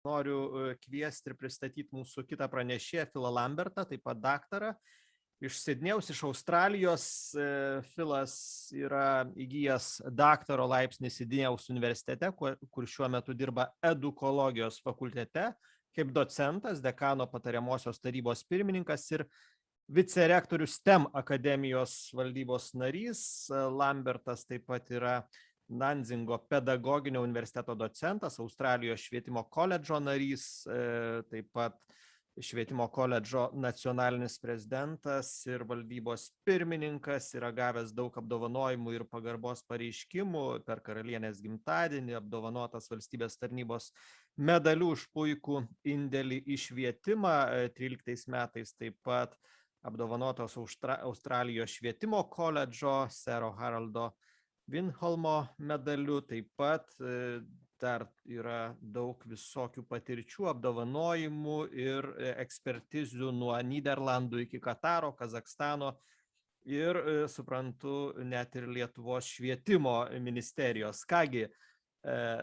Noriu kviesti ir pristatyti mūsų kitą pranešėją, Phillą Lambertą, taip pat daktarą iš Sidnėjaus, iš Australijos. Phillas yra įgijęs daktaro laipsnį Sidnėjaus universitete, kur šiuo metu dirba edukologijos fakultete, kaip docentas, dekano patariamosios tarybos pirmininkas ir vicerektorius STEM akademijos valdybos narys. Lambertas taip pat yra Nanzingo pedagoginio universiteto docentas, Australijos švietimo koledžo narys, taip pat švietimo koledžo nacionalinis prezidentas ir valdybos pirmininkas, yra gavęs daug apdovanojimų ir pagarbos pareiškimų, per karalienės gimtadienį apdovanotas valstybės tarnybos medaliu už puikų indėlį į švietimą, 13 metais taip pat apdovanotas Australijos švietimo koledžo Sero Haraldo Vinholmo medaliu, taip pat dar yra daug visokių patirčių, apdovanojimų ir ekspertizių nuo Nyderlandų iki Kataro, Kazakstano ir, suprantu, net ir Lietuvos švietimo ministerijos. Kągi,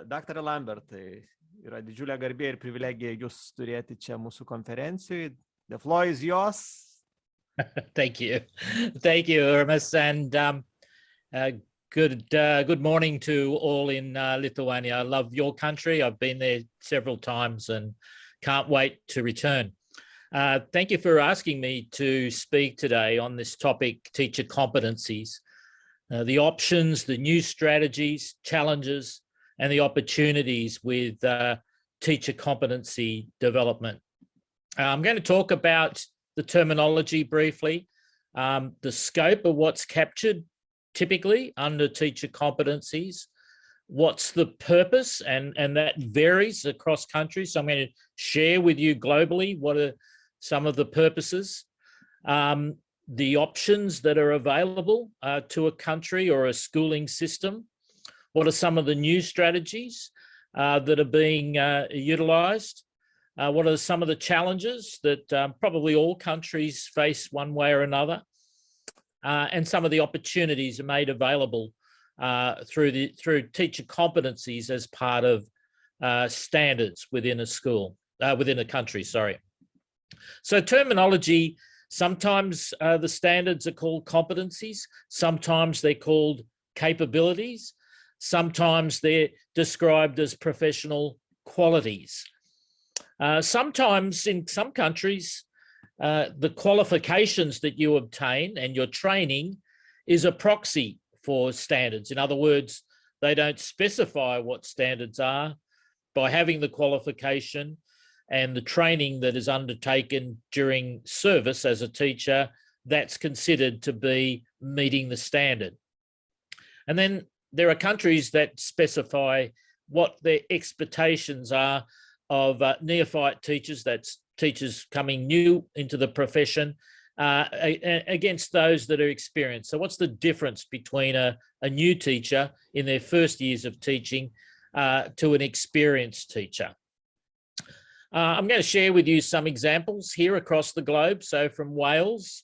daktare Lambertai, yra didžiulė garbė ir privilegija jūs turėti čia mūsų konferencijoje. The floor is yours. Thank you. Thank you, Ermas, and good morning to all in Lithuania. I love your country. I've been there several times and can't wait to return. Thank you for asking me to speak today on this topic, teacher competencies, the options, the new strategies, challenges, and the opportunities with teacher competency development. I'm going to talk about the terminology briefly, the scope of what's captured typically under teacher competencies, what's the purpose, and that varies across countries. So I'm going to share with you globally what are some of the purposes, the options that are available to a country or a schooling system, what are some of the new strategies that are being utilised, what are some of the challenges that probably all countries face one way or another, and some of the opportunities are made available through teacher competencies as part of standards within a school, within a country, sorry. So terminology, sometimes the standards are called competencies, sometimes they're called capabilities, sometimes they're described as professional qualities. Sometimes in some countries, the qualifications that you obtain and your training is a proxy for standards. In other words, they don't specify what standards are. By having the qualification and the training that is undertaken during service as a teacher, that's considered to be meeting the standard. And then there are countries that specify what their expectations are of neophyte teachers, that's teachers coming new into the profession, against those that are experienced. So what's the difference between a new teacher in their first years of teaching to an experienced teacher? I'm going to share with you some examples here across the globe. So from Wales,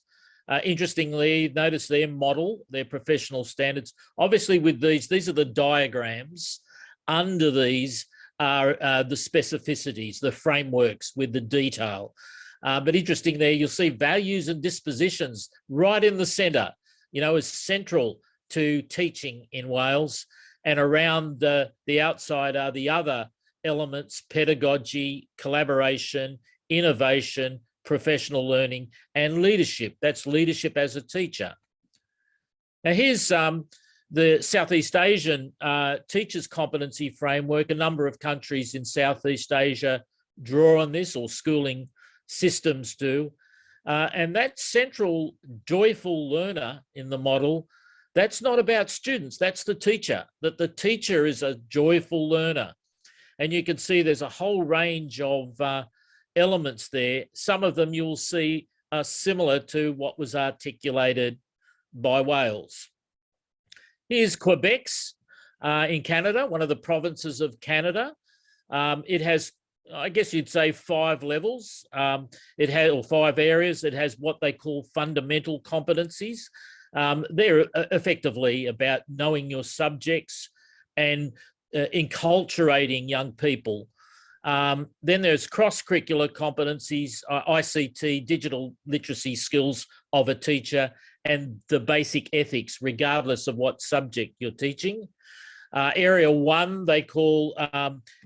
interestingly, notice their model, their professional standards. Obviously with these are the diagrams. Under these are the specificities, the frameworks with the detail. But interesting there, you'll see values and dispositions right in the centre, as central to teaching in Wales. And around the outside are the other elements: pedagogy, collaboration, innovation, professional learning, and leadership. That's leadership as a teacher. Now here's the Southeast Asian Teachers Competency Framework. A number of countries in Southeast Asia draw on this, or schooling systems do. And that central joyful learner in the model, that's not about students, that's the teacher, that the teacher is a joyful learner. And you can see there's a whole range of elements there. Some of them you'll see are similar to what was articulated by Wales. Here's Quebec's in Canada, one of the provinces of Canada. It has, I guess you'd say, 5 levels. It has, or 5 areas. It has what they call fundamental competencies. They're effectively about knowing your subjects and enculturating young people Then there's cross-curricular competencies, ICT, digital literacy skills of a teacher, and the basic ethics, regardless of what subject you're teaching. Area 1, they call,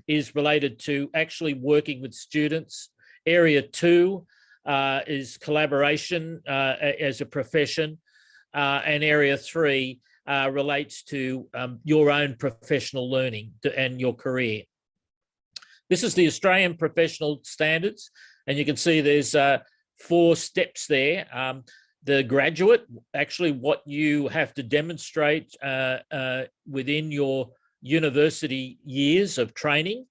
is related to actually working with students. Area 2 is collaboration as a profession. And Area 3 relates to your own professional learning and your career. This is the Australian Professional Standards, and you can see there's 4 steps there. The graduate, actually what you have to demonstrate within your university years of training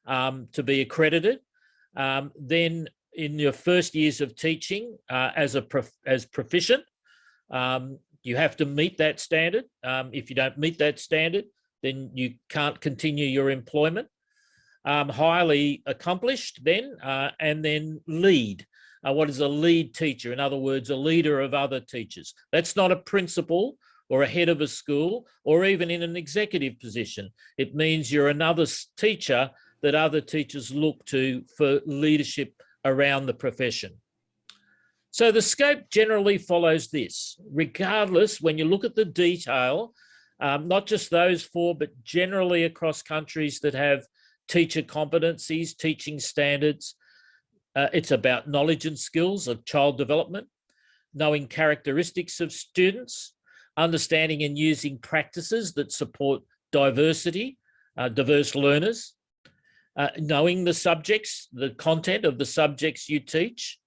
to be accredited. Then in your first years of teaching as proficient, you have to meet that standard. If you don't meet that standard, then you can't continue your employment. Highly accomplished then, and then lead. What is a lead teacher? In other words, a leader of other teachers. That's not a principal or a head of a school or even in an executive position. It means you're another teacher that other teachers look to for leadership around the profession. So the scope generally follows this. Regardless, when you look at the detail, not just those 4, but generally across countries that have teacher competencies, teaching standards, it's about knowledge and skills of child development, knowing characteristics of students, understanding and using practices that support diversity, diverse learners, knowing the subjects, the content of the subjects you teach.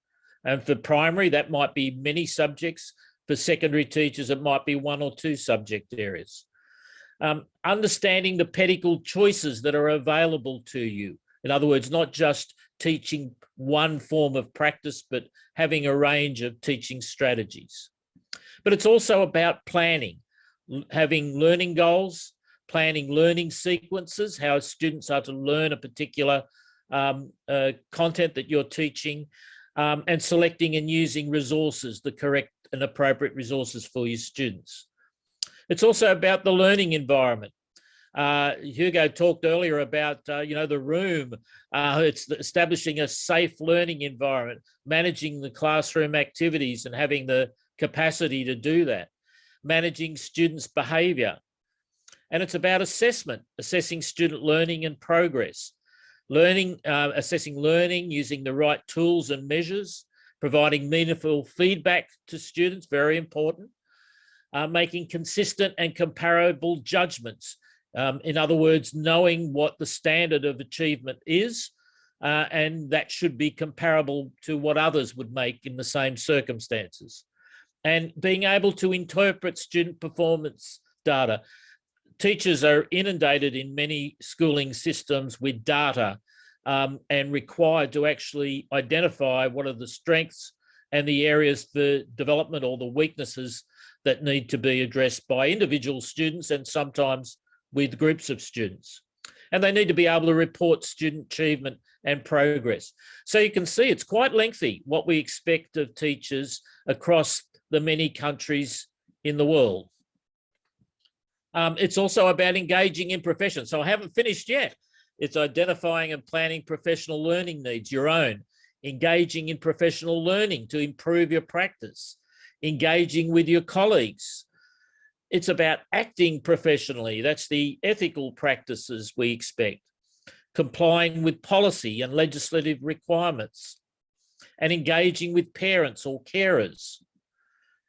And for primary, that might be many subjects. For secondary teachers, it might be 1 or 2 subject areas. Understanding the pedagogical choices that are available to you. In other words, not just teaching one form of practice, but having a range of teaching strategies. But it's also about planning, having learning goals, planning learning sequences, how students are to learn a particular content that you're teaching, and selecting and using resources, the correct and appropriate resources for your students. It's also about the learning environment. Hugo talked earlier about, the room. It's establishing a safe learning environment, managing the classroom activities and having the capacity to do that, managing students' behaviour. And it's about assessment, assessing student learning and progress, assessing learning, using the right tools and measures, providing meaningful feedback to students, very important, making consistent and comparable judgments. In other words, knowing what the standard of achievement is, and that should be comparable to what others would make in the same circumstances. And being able to interpret student performance data. Teachers are inundated in many schooling systems with data and required to actually identify what are the strengths and the areas for development or the weaknesses that need to be addressed by individual students and sometimes with groups of students. And they need to be able to report student achievement and progress. So you can see it's quite lengthy what we expect of teachers across the many countries in the world. It's also about engaging in profession. So I haven't finished yet. It's identifying and planning professional learning needs, your own, engaging in professional learning to improve your practice, engaging with your colleagues. It's about acting professionally. That's the ethical practices we expect, complying with policy and legislative requirements, and engaging with parents or carers,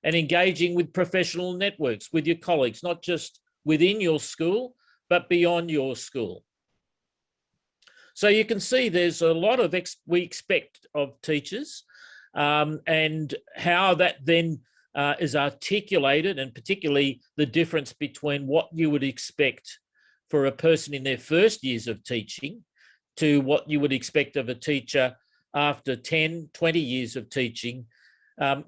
and engaging with professional networks with your colleagues, not just within your school, but beyond your school. So you can see there's a lot of we expect of teachers, and how that then is articulated, and particularly the difference between what you would expect for a person in their first years of teaching to what you would expect of a teacher after 10, 20 years of teaching.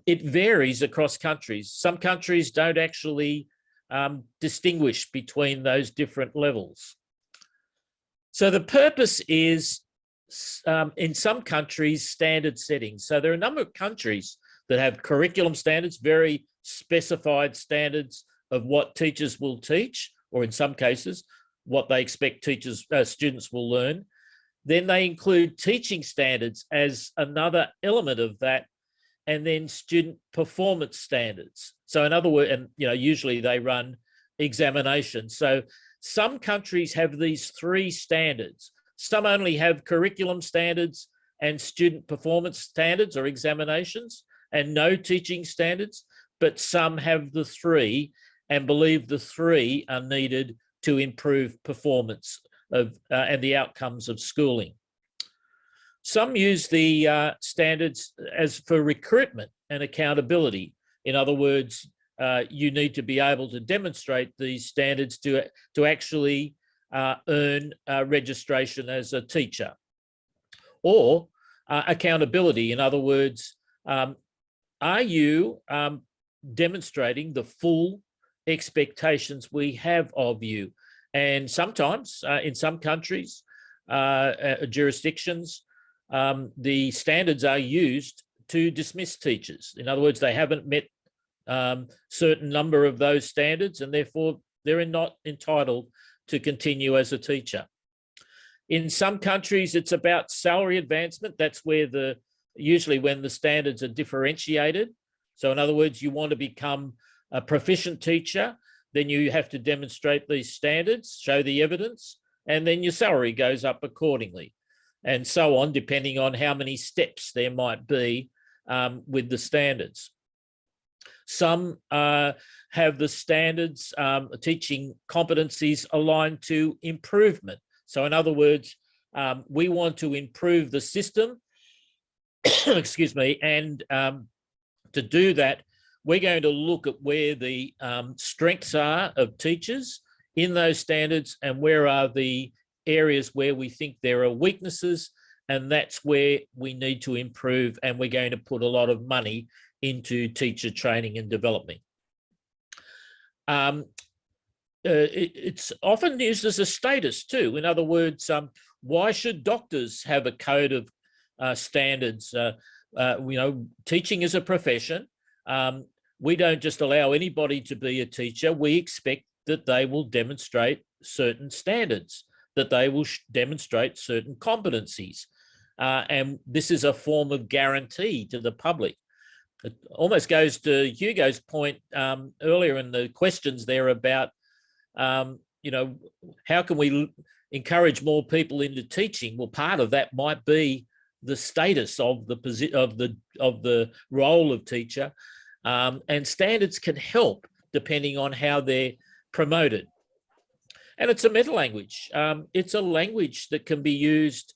It varies across countries. Some countries don't actually distinguish between those different levels. So the purpose is, in some countries, standard settings. So there are a number of countries that have curriculum standards, very specified standards of what teachers will teach, or in some cases, what they expect students will learn. Then they include teaching standards as another element of that, and then student performance standards. So in other words, and usually they run examinations. So some countries have these three standards. Some only have curriculum standards and student performance standards or examinations, and no teaching standards, but some have the three and believe the three are needed to improve performance of and the outcomes of schooling. Some use the standards as for recruitment and accountability. In other words, you need to be able to demonstrate these standards to actually earn registration as a teacher. Or accountability. In other words, are you demonstrating the full expectations we have of you? And sometimes in some countries, jurisdictions, the standards are used to dismiss teachers. In other words, they haven't met certain number of those standards, and therefore they're not entitled to continue as a teacher. In some countries, it's about salary advancement. That's where usually when the standards are differentiated. So in other words, you want to become a proficient teacher, then you have to demonstrate these standards, show the evidence, and then your salary goes up accordingly, and so on, depending on how many steps there might be with the standards. Some have the standards, teaching competencies aligned to improvement. So in other words, we want to improve the system, excuse me, and to do that, we're going to look at where the strengths are of teachers in those standards and where are the areas where we think there are weaknesses, and that's where we need to improve, and we're going to put a lot of money into teacher training and development. It's often used as a status too. In other words, why should doctors have a code of standards? Teaching is a profession. We don't just allow anybody to be a teacher. We expect that they will demonstrate certain standards, that they will demonstrate certain competencies. And this is a form of guarantee to the public. It almost goes to Hugo's point earlier in the questions there about, how can we encourage more people into teaching? Well, part of that might be the status of the role of teacher, and standards can help depending on how they're promoted. And it's a meta language. It's a language that can be used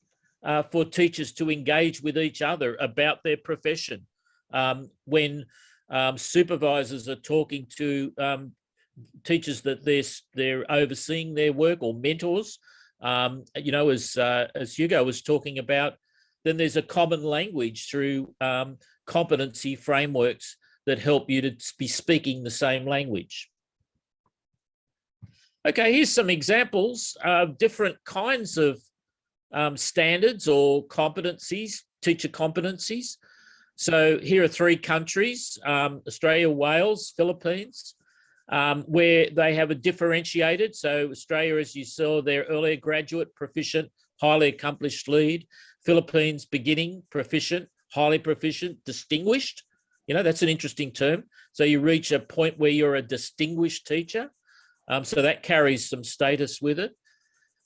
for teachers to engage with each other about their profession. When supervisors are talking to teachers that they're overseeing their work, or mentors, as Hugo was talking about, then there's a common language through competency frameworks that help you to be speaking the same language. Okay, here's some examples of different kinds of standards or competencies, teacher competencies. So here are three countries, Australia, Wales, Philippines, where they have a differentiated. So Australia, as you saw there earlier, graduate, proficient, highly accomplished lead. Philippines, beginning, proficient, highly proficient, distinguished. That's an interesting term. So you reach a point where you're a distinguished teacher. So that carries some status with it.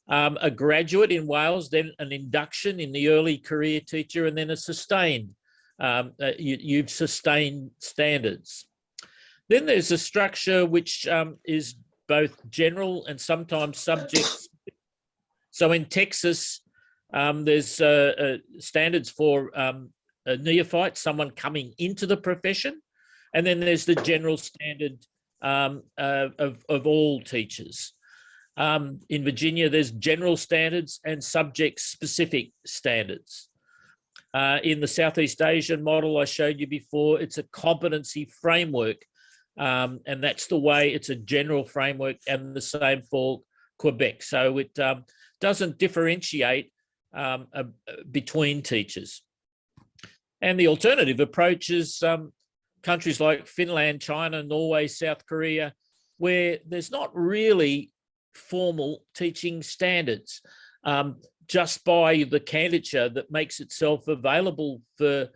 A graduate in Wales, then an induction in the early career teacher, and then a sustained. You've sustained standards. Then there's a structure which is both general and sometimes subject. So in Texas, there's standards for a neophyte, someone coming into the profession, and then there's the general standard of all teachers. In Virginia, there's general standards and subject-specific standards. In the Southeast Asian model I showed you before, it's a competency framework, and that's the way, it's a general framework, and the same for Quebec. So it doesn't differentiate between teachers. And the alternative approach is countries like Finland, China, Norway, South Korea, where there's not really formal teaching standards. just by the candidature that makes itself available for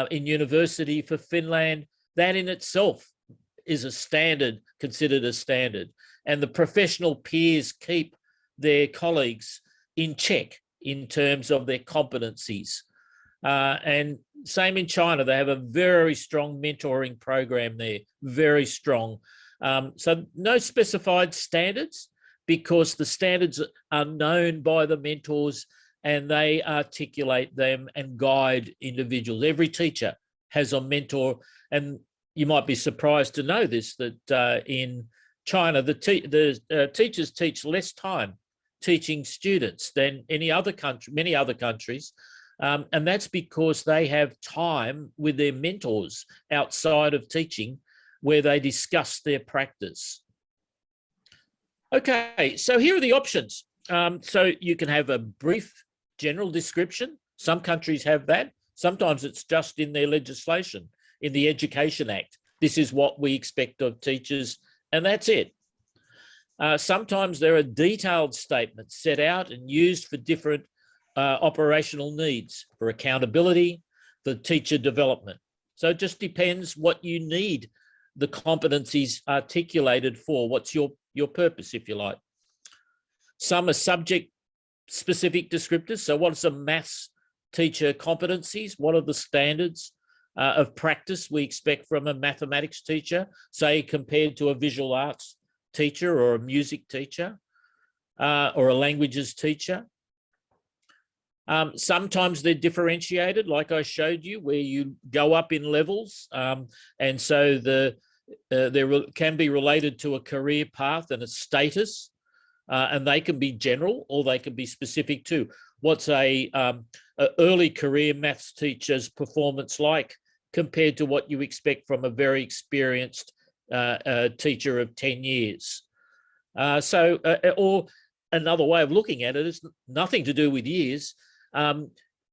in university for Finland, that in itself is a standard, considered a standard. And the professional peers keep their colleagues in check in terms of their competencies. And same in China, they have a very strong mentoring program there, very strong. So no specified standards, because the standards are known by the mentors and they articulate them and guide individuals. Every teacher has a mentor, and you might be surprised to know this, that in China, the teachers teach less time teaching students than any other country, many other countries. And that's because they have time with their mentors outside of teaching where they discuss their practice. Okay, so here are the options. So you can have a brief general description. Some countries have that. Sometimes it's just in their legislation, in the Education Act. This is what we expect of teachers, and that's it. Sometimes there are detailed statements set out and used for different operational needs, for accountability, for teacher development. So it just depends what you need the competencies articulated for. What's your purpose, if you like. Some are subject-specific descriptors. So what's a maths teacher competencies? What are the standards of practice we expect from a mathematics teacher, say compared to a visual arts teacher or a music teacher or a languages teacher? Sometimes they're differentiated, like I showed you, where you go up in levels. And so they can be related to a career path and a status, and they can be general or they can be specific too. What's a early career maths teacher's performance like compared to what you expect from a very experienced teacher of 10 years? Or another way of looking at it is nothing to do with years.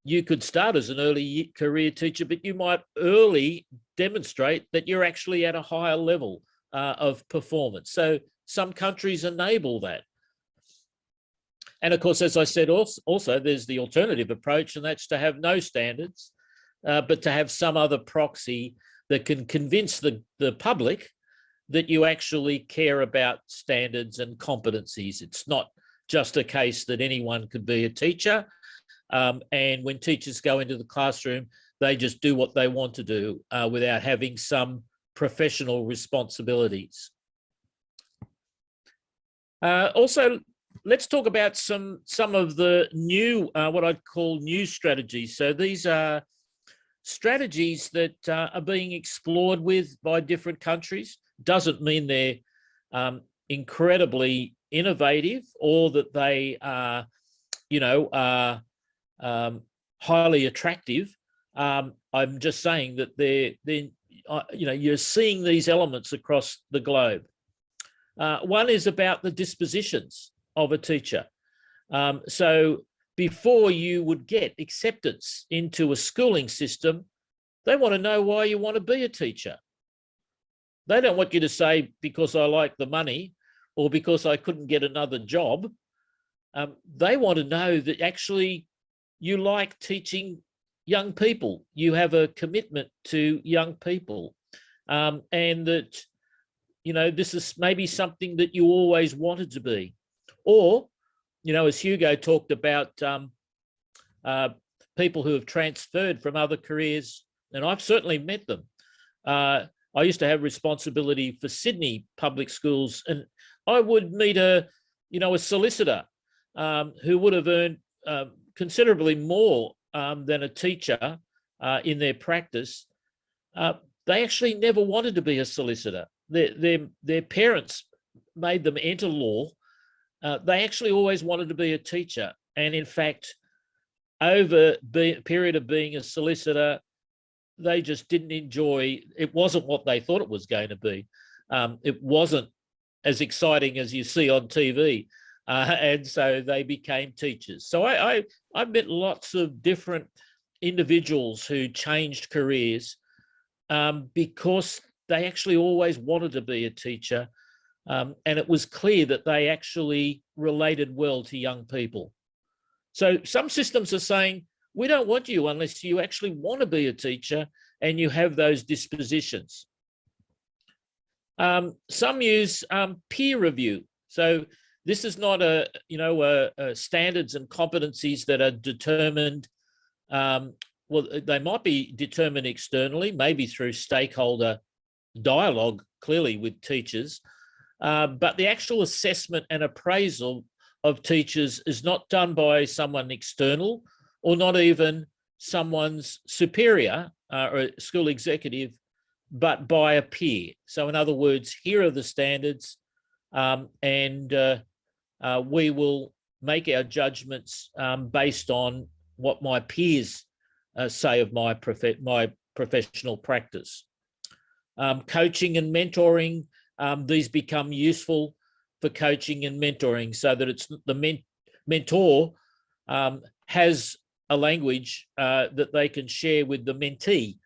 You could start as an early career teacher, but you might early demonstrate that you're actually at a higher level of performance. So some countries enable that. And of course, as I said, also there's the alternative approach, and that's to have no standards, but to have some other proxy that can convince the public that you actually care about standards and competencies. It's not just a case that anyone could be a teacher. And when teachers go into the classroom, they just do what they want to do without having some professional responsibilities. Also, let's talk about some of the new, what I'd call new strategies. So these are strategies that are being explored by different countries. Doesn't mean they're incredibly innovative or that they are, highly attractive. I'm just saying that you're seeing these elements across the globe. One is about the dispositions of a teacher. So before you would get acceptance into a schooling system, they want to know why you want to be a teacher. They don't want you to say, because I like the money or because I couldn't get another job. They want to know that actually you like teaching young people. You have a commitment to young people, and that, this is maybe something that you always wanted to be. Or, as Hugo talked about, people who have transferred from other careers, and I've certainly met them. I used to have responsibility for Sydney public schools, and I would meet a solicitor who would have earned considerably more than a teacher in their practice. They actually never wanted to be a solicitor. Their parents made them enter law. They actually always wanted to be a teacher. And in fact, over a period of being a solicitor, they just didn't enjoy, it wasn't what they thought it was going to be. It wasn't as exciting as you see on TV. And so they became teachers. So I've met lots of different individuals who changed careers because they actually always wanted to be a teacher. And it was clear that they actually related well to young people. So some systems are saying, we don't want you unless you actually want to be a teacher and you have those dispositions. Some use peer review. So this is not a standards and competencies that are determined. Well, they might be determined externally, maybe through stakeholder dialogue, clearly with teachers, but the actual assessment and appraisal of teachers is not done by someone external or not even someone's superior or a school executive, but by a peer. So in other words, here are the standards, and we will make our judgments based on what my peers say of my professional practice. Coaching and mentoring, these become useful for coaching and mentoring so that it's the mentor has a language that they can share with the mentee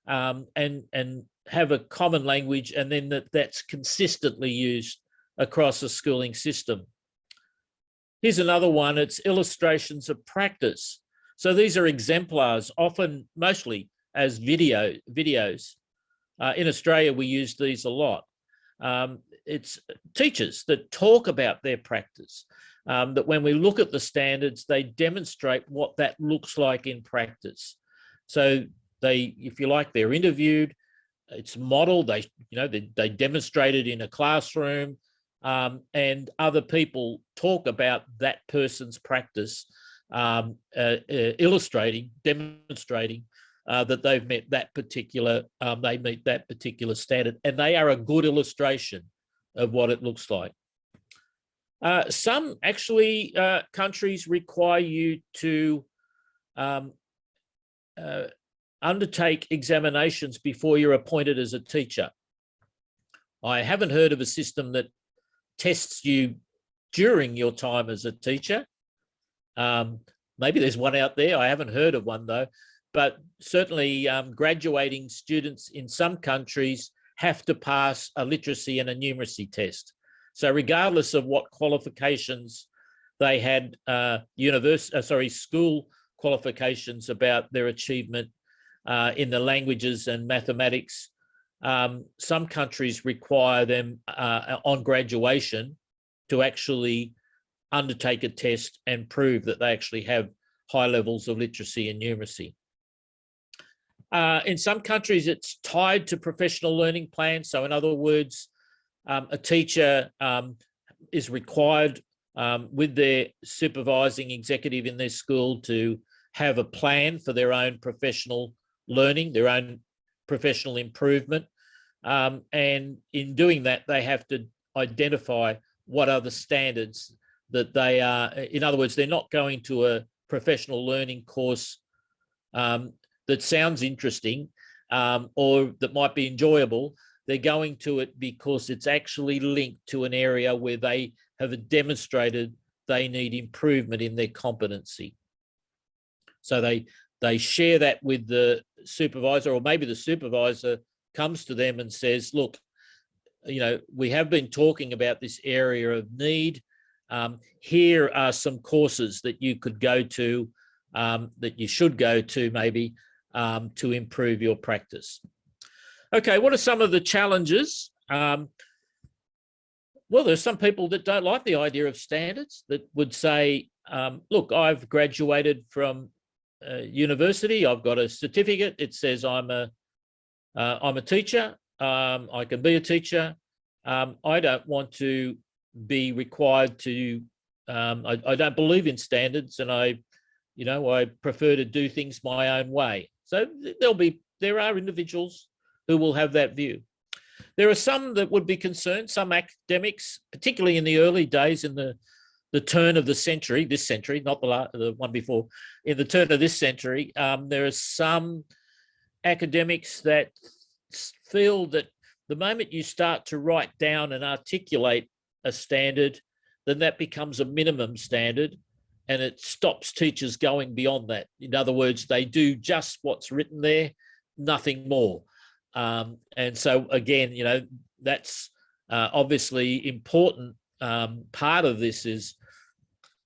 and have a common language, and then that's consistently used across a schooling system. Here's another one, it's illustrations of practice. So these are exemplars, often mostly as videos. In Australia, we use these a lot. It's teachers that talk about their practice, that when we look at the standards, they demonstrate what that looks like in practice. So they, if you like, they're interviewed, it's modeled, they demonstrate it in a classroom, and other people talk about that person's practice, demonstrating that they've met that particular, they meet that particular standard, and they are a good illustration of what it looks like. Some actually countries require you to undertake examinations before you're appointed as a teacher. I haven't heard of a system that tests you during your time as a teacher. Maybe there's one out there. I haven't heard of one though, but certainly graduating students in some countries have to pass a literacy and a numeracy test. So regardless of what qualifications they had, school qualifications about their achievement in the languages and mathematics, some countries require them on graduation to actually undertake a test and prove that they actually have high levels of literacy and numeracy. In some countries, it's tied to professional learning plans. So in other words, a teacher is required with their supervising executive in their school to have a plan for their own professional learning, their own professional improvement. And in doing that, they have to identify what are the standards that they are. In other words, they're not going to a professional learning course that sounds interesting or that might be enjoyable. They're going to it because it's actually linked to an area where they have demonstrated they need improvement in their competency. So they share that with the supervisor, or maybe the supervisor comes to them and says, look, we have been talking about this area of need. Here are some courses that you could go to, that you should go to maybe, to improve your practice. Okay, what are some of the challenges? Well, there's some people that don't like the idea of standards, that would say, look, I've graduated from university, I've got a certificate, it says I'm a teacher, I can be a teacher. I don't want to be required to, I don't believe in standards, and I prefer to do things my own way. So there are individuals who will have that view. There are some that would be concerned, some academics, particularly in the early days in the turn of the century, this century, not the one before, in the turn of this century, there are some academics that feel that the moment you start to write down and articulate a standard, then that becomes a minimum standard and it stops teachers going beyond that. In other words, they do just what's written there, nothing more. And so again, that's obviously important. Part of this is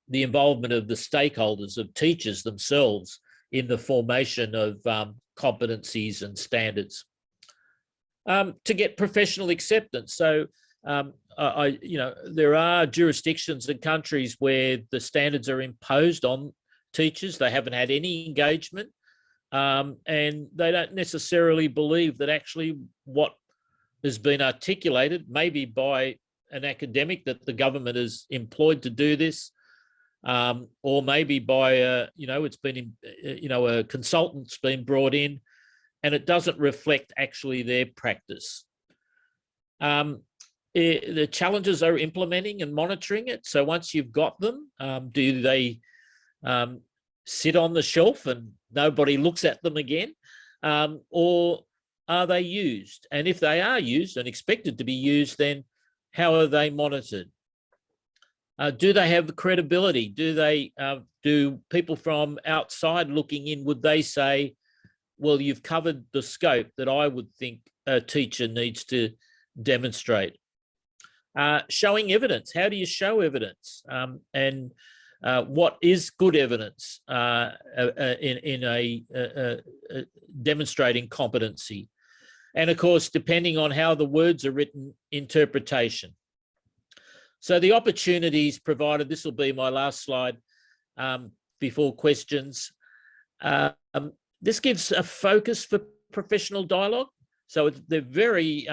the involvement of the stakeholders, of teachers themselves in the formation of competencies and standards. To get professional acceptance. So, there are jurisdictions and countries where the standards are imposed on teachers. They haven't had any engagement, and they don't necessarily believe that actually what has been articulated, maybe by an academic that the government has employed to do this, or maybe by it's been a consultant's been brought in, and it doesn't reflect actually their practice. The challenges are implementing and monitoring it. So once you've got them, do they sit on the shelf and nobody looks at them again, or are they used? And if they are used and expected to be used, then how are they monitored? Do they have the credibility? Do people from outside looking in, would they say, well, you've covered the scope that I would think a teacher needs to demonstrate? Showing evidence. How do you show evidence? And what is good evidence in a demonstrating competency? And of course, depending on how the words are written, interpretation. So the opportunities provided, this will be my last slide before questions. This gives a focus for professional dialogue. So they're very,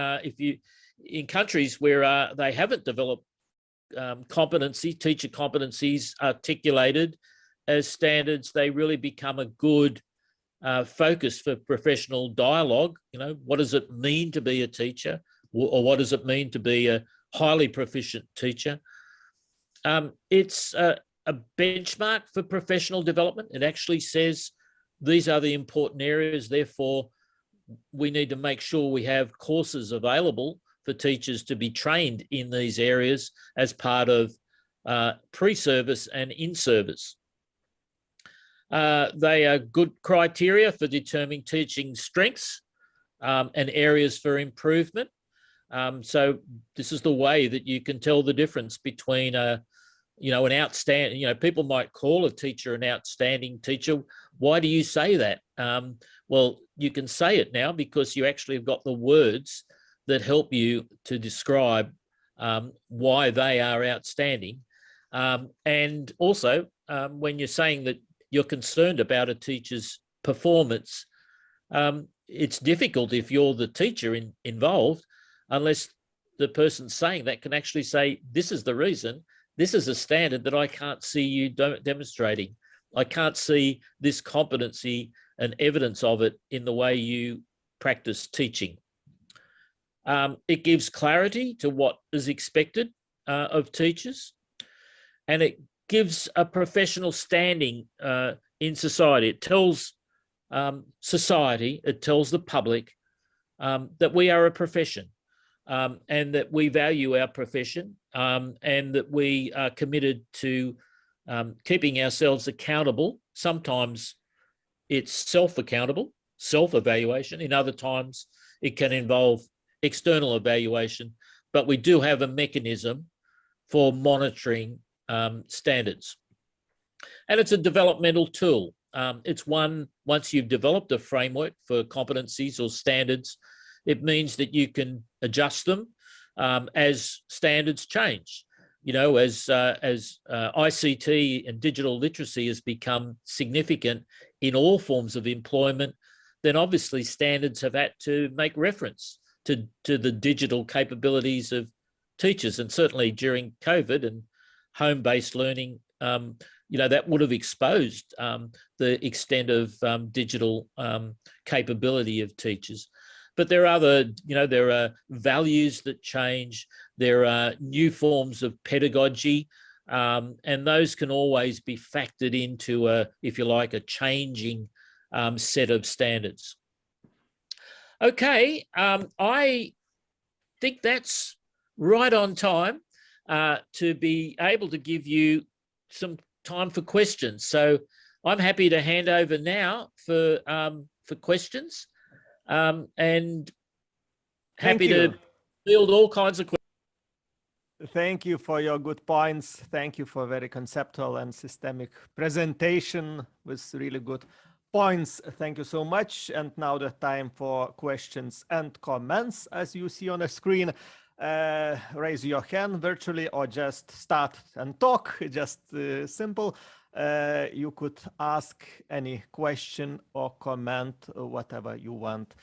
in countries where they haven't developed teacher competencies articulated as standards, they really become a good focus for professional dialogue. What does it mean to be a teacher, or what does it mean to be a highly proficient teacher? It's a benchmark for professional development. It actually says these are the important areas, therefore we need to make sure we have courses available for teachers to be trained in these areas as part of pre-service and in-service. They are good criteria for determining teaching strengths and areas for improvement. So this is the way that you can tell the difference between an outstanding, people might call a teacher an outstanding teacher. Why do you say that? Well, you can say it now because you actually have got the words that help you to describe why they are outstanding. And also, when you're saying that you're concerned about a teacher's performance, it's difficult if you're the teacher involved, unless the person saying that can actually say, this is the reason, this is a standard that I can't see you demonstrating. I can't see this competency and evidence of it in the way you practice teaching. It gives clarity to what is expected of teachers, and it gives a professional standing in society. It tells society, it tells the public that we are a profession, and that we value our profession, and that we are committed to keeping ourselves accountable. Sometimes it's self-accountable, self-evaluation. In other times, it can involve external evaluation, but we do have a mechanism for monitoring standards. And it's a developmental tool. It's one, once you've developed a framework for competencies or standards, it means that you can adjust them as standards change. As ICT and digital literacy has become significant in all forms of employment, then obviously standards have had to make reference to the digital capabilities of teachers. And certainly during COVID and home-based learning, that would have exposed the extent of digital capability of teachers. But there are there are values that change. There are new forms of pedagogy, and those can always be factored into if you like, a changing set of standards. Okay, I think that's right on time to be able to give you some time for questions. So I'm happy to hand over now for questions, and happy to field all kinds of questions. Thank you for your good points. Thank you for very conceptual and systemic presentation with really good points. Thank you so much. And now the time for questions and comments. As you see on the screen, raise your hand virtually or just start and talk, just simple. You could ask any question or comment, whatever you want.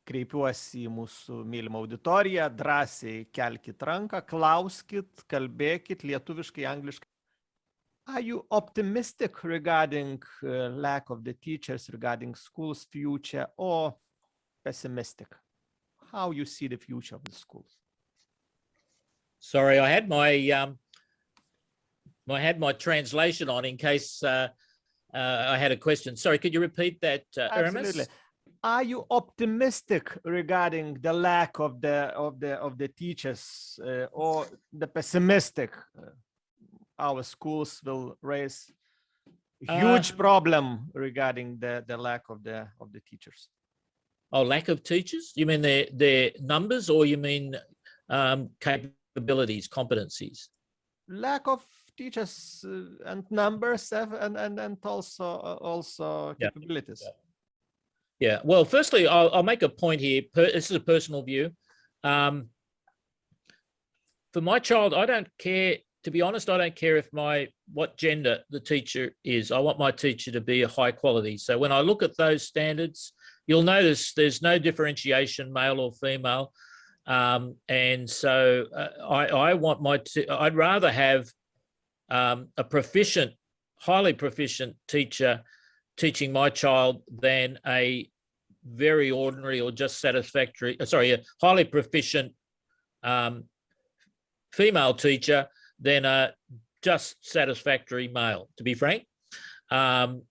Kreipiuosi į mūsų mylimą auditoriją, drąsiai kelkit ranką, klauskit, kalbėkit lietuviškai, angliškai. Are you optimistic regarding lack of the teachers, regarding schools' future, or pessimistic? How you see the future of the schools? Sorry, I had my translation on in case I had a question. Sorry, could you repeat that, Aramis? Absolutely. Are you optimistic regarding the lack of the teachers, or the pessimistic? Our schools will raise a huge problem regarding the lack of the teachers. Oh, lack of teachers? You mean their numbers, or you mean capabilities, competencies? Lack of teachers and numbers, and also capabilities. Yeah. Well, firstly, I'll make a point here. This is a personal view. For my child, I don't care. To be honest, I don't care what gender the teacher is. I want my teacher to be a high quality. So when I look at those standards, you'll notice there's no differentiation, male or female. And so I want I'd rather have a proficient, highly proficient teacher teaching my child than a very ordinary or just satisfactory, a highly proficient female teacher than a just satisfactory male, to be frank. And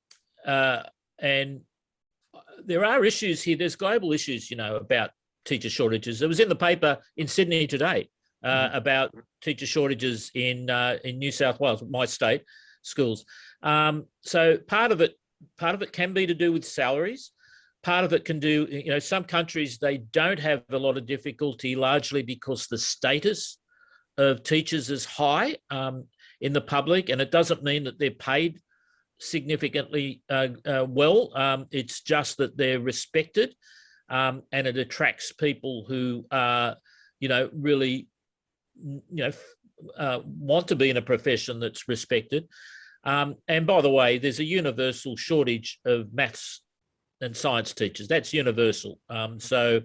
there are issues here. There's global issues, about teacher shortages. It was in the paper in Sydney today about teacher shortages in New South Wales, my state schools. So part of it can be to do with salaries. Part of it can do, some countries, they don't have a lot of difficulty, largely because the status of teachers is high in the public, and it doesn't mean that they're paid significantly well. It's just that they're respected, and it attracts people who are, really, want to be in a profession that's respected. And by the way, there's a universal shortage of maths and science teachers. That's universal. So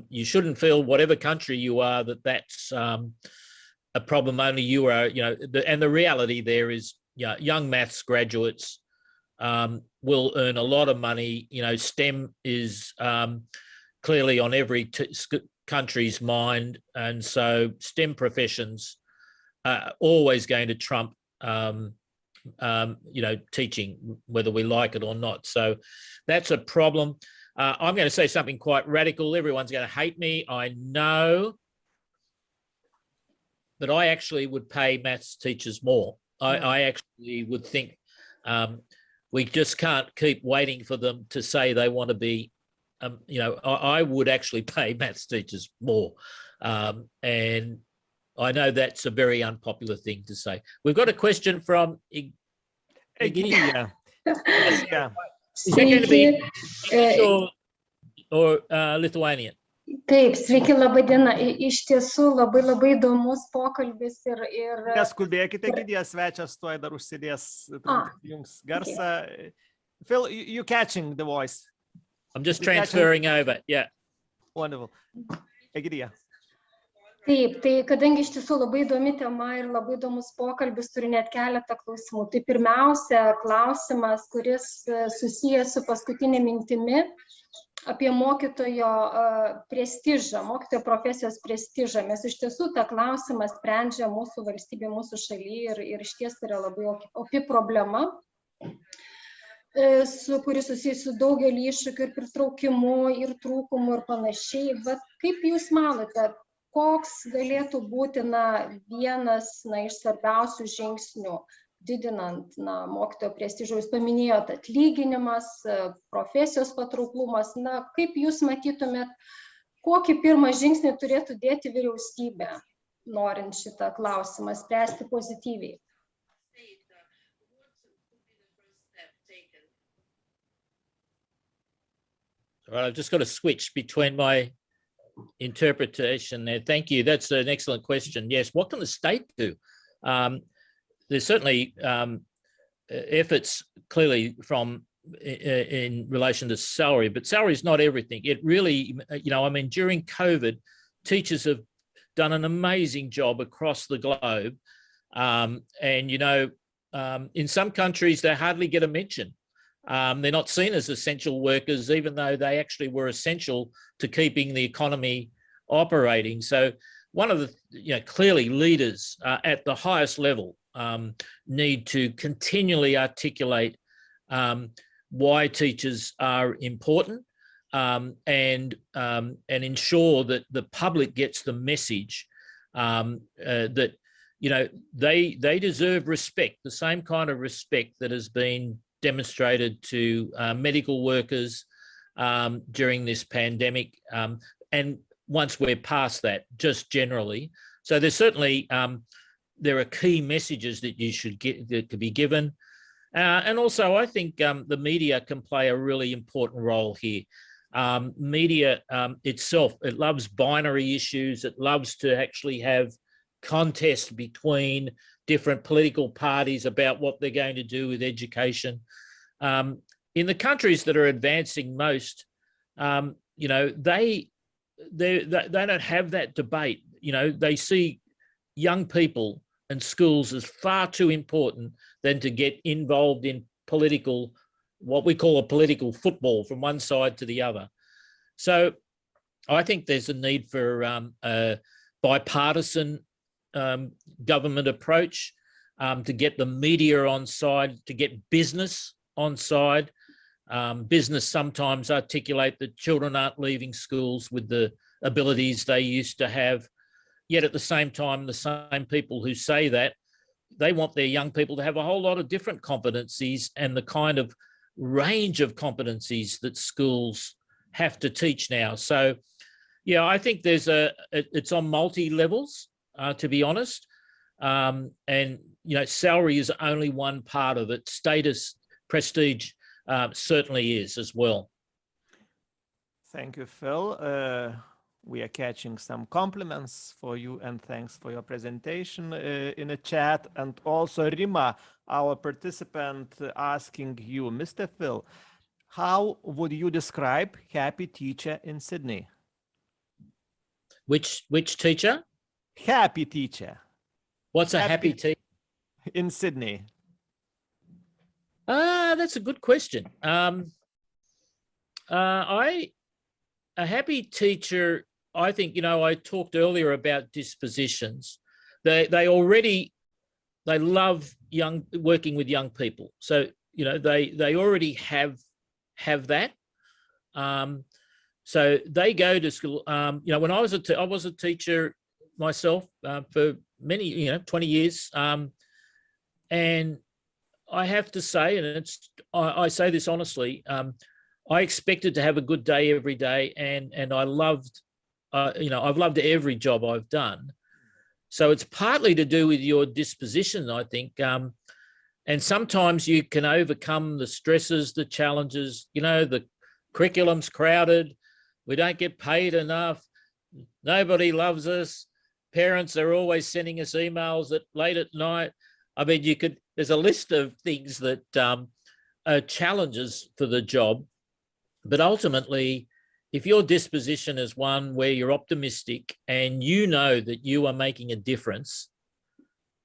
you shouldn't feel, whatever country you are, that's a problem only you are, and the reality there is, young maths graduates will earn a lot of money. STEM is clearly on every country's mind. And so STEM professions are always going to trump teaching, whether we like it or not. So that's a problem. I'm going to say something quite radical. Everyone's going to hate me, I know, but I actually would pay maths teachers more. I actually would think we just can't keep waiting for them to say they want to be, I would actually pay maths teachers more. And I know that's a very unpopular thing to say. We've got a question from Įgijęs. Yeah. Is that going to be English or Lithuanian? Taip, sveiki, laba diena. Iš tiesų labai įdomus pokalbis ir Neskubėkite, Įgijęs svečias tuoj dar užsidės jums garsą. Phil, you catching the voice? I'm just transferring over. Yeah. Wonderful. Įgijęs. Taip, tai kadangi iš tiesų labai įdomi tema ir labai įdomus pokalbis, turi net keletą klausimų. Tai pirmiausia, klausimas, kuris susijęs su paskutinė mintimi apie mokytojo prestižą, mokytojo profesijos prestižą. Mes iš tiesų tą klausimą sprendžia mūsų valstybė, mūsų šalyje ir iš ties yra labai opi problema, kuri susijusi su daugelį iššūkių ir pritraukimu, ir trūkumų ir panašiai. Bet kaip Jūs manote, koks galėtų būti vienas iš svarbiausių žingsnių didinant mokytojo prestižą? Jūs paminėjote atlyginimas, profesijos patrauklumas. Kaip Jūs matytumėt, kokį pirmą žingsnį turėtų dėti vyriausybė norint šitą klausimą spręsti pozityviai. All right, I've just got to switch between my interpretation there. Thank you. That's an excellent question. Yes, what can the state do? There's certainly efforts clearly from in relation to salary, but salary is not everything. It really, I mean, during COVID, teachers have done an amazing job across the globe. And, in some countries, they hardly get a mention. They're not seen as essential workers, even though they actually were essential to keeping the economy operating. So one of the, clearly leaders at the highest level need to continually articulate why teachers are important and ensure that the public gets the message that, they deserve respect, the same kind of respect that has been demonstrated to medical workers during this pandemic, and once we're past that, just generally. So there's certainly there are key messages that you should get that could be given, and also I think the media can play a really important role here. Media itself, it loves binary issues. It loves to actually have contests between different political parties about what they're going to do with education. In the countries that are advancing most, they don't have that debate. They see young people and schools as far too important than to get involved in political, what we call a political football from one side to the other. So I think there's a need for a bipartisan government approach to get the media on side, to get business on side. Business sometimes articulate that children aren't leaving schools with the abilities they used to have. Yet at the same time, the same people who say that, they want their young people to have a whole lot of different competencies and the kind of range of competencies that schools have to teach now. So, yeah, I think it's on multi-levels, to be honest. And, salary is only one part of it. Status, prestige certainly is as well. Thank you, Phil. We are catching some compliments for you, and thanks for your presentation in the chat. And also Rima, our participant, asking you, Mr. Phil, how would you describe happy teacher in Sydney? Which teacher? Happy teacher. What's a happy teacher? In Sydney. That's a good question. A happy teacher, I think, I talked earlier about dispositions. They love working with young people. So, they already have that. So they go to school. When I was a teacher myself for many, 20 years. And I have to say, and I say this honestly, I expected to have a good day every day, and I loved, I've loved every job I've done. So it's partly to do with your disposition, I think. And sometimes you can overcome the stresses, the challenges, the curriculum's crowded, we don't get paid enough, nobody loves us, parents are always sending us emails late at night. I mean, there's a list of things that are challenges for the job, but ultimately, if your disposition is one where you're optimistic and you know that you are making a difference,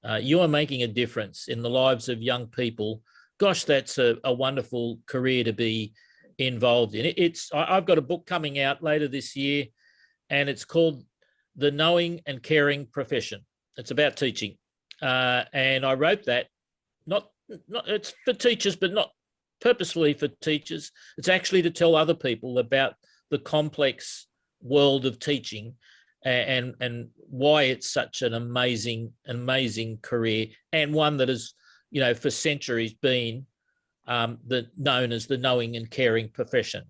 in the lives of young people, gosh, that's a wonderful career to be involved in. I've got a book coming out later this year, and it's called The Knowing and Caring Profession. It's about teaching. And I wrote that, not it's for teachers, but not purposefully for teachers. It's actually to tell other people about the complex world of teaching and why it's such an amazing career, and one that has, for centuries been known as the knowing and caring profession.